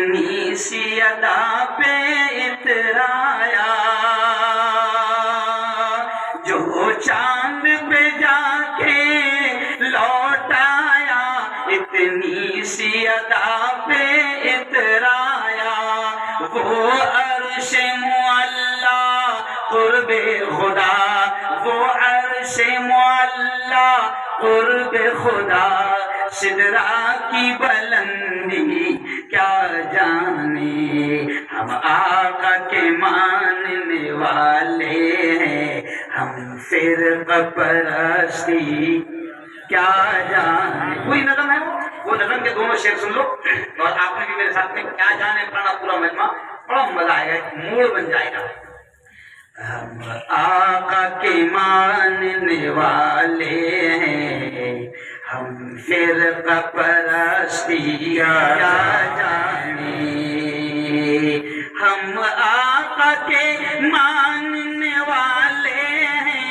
اتنی سی ادا پہ اترایا، جو چاند پہ جا کے لوٹ آیا، اتنی سی ادا پہ اترایا، وہ عرش معلا قرب خدا، وہ عرش معلا قرب خدا، سدرا کی بلندی کیا جانے، ہم آقا کے ماننے والے ہیں، ہم فرقہ پرستی کیا جانے۔ وہی نظم ہے، وہ نظم کے دونوں شعر سن لو، اور آپ نے بھی میرے ساتھ میں کیا جانے پڑھنا پورا مجمع، بڑا مزہ آئے گا، موڑ بن جائے گا۔ ہم آقا کے ماننے والے ہیں، ہم فرقہ پرستی کیا جانے، ہم آقا کے ماننے والے ہیں،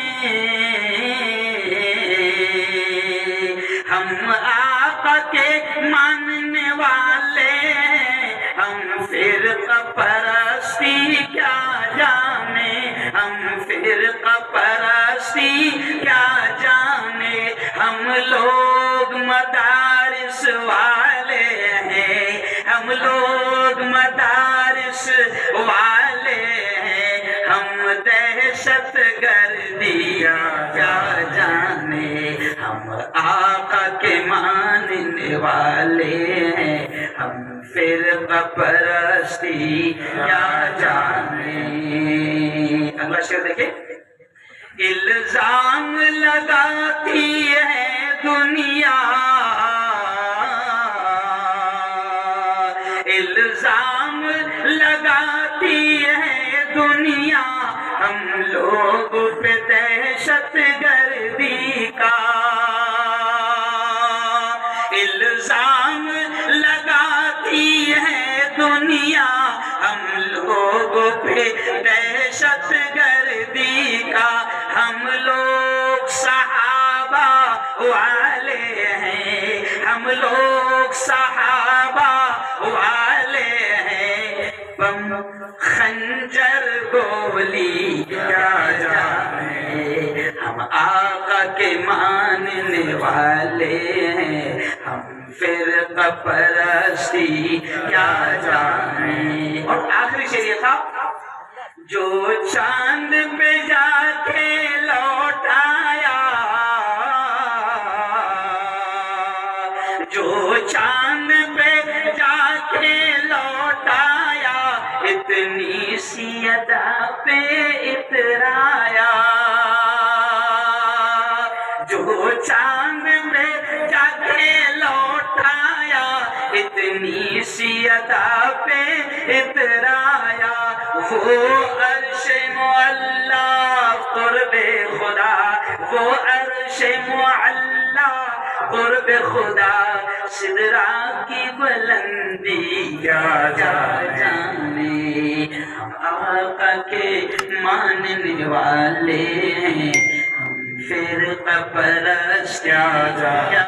ہم آقا کے ماننے والے ہیں، ہم فرقہ پرستی کیا جانے، ہم فرقہ پرستی کیا جانے، ہم لوگ مدارس والے ہیں، ہم لوگ مدارس والے ہیں، ہم دہشت گردی کیا جانے، ہم آقا کے ماننے والے ہیں، ہم فرقہ پرستی کیا جانے۔ اگلا شعر دیکھیں، الزام لگاتی ہے دنیا، الزام لگاتی ہے دنیا، ہم لوگ پہ دہشت گردی کا، الزام لگاتی ہے دنیا، ہم لوگوں پہ دہشت گردی کا، ہم لوگ صحابہ والے ہیں، ہم لوگ صحابہ والے ہیں، بم خنجر گولی کیا جانے، ہم آقا کے ماننے والے ہیں، ہم فرقہ پرستی کیا جانے۔ اور آخری شعر یہ تھا، جو چاند پہ جا کے لوٹ آیا، جو چاند پہ جا کے لوٹ آیا، اتنی سی ادا پہ اترایا، جو چاند پہ جا کے لوٹ آیا، اتنی سی ادا پہ اترایا، وہ عرش معلا قرب خدا، وہ عرش معلا قرب خدا، سدرا کی بلندی کیا جانے، ہم آقا کے ماننے والے ہیں، ہم فرقہ پرست کیا جانے۔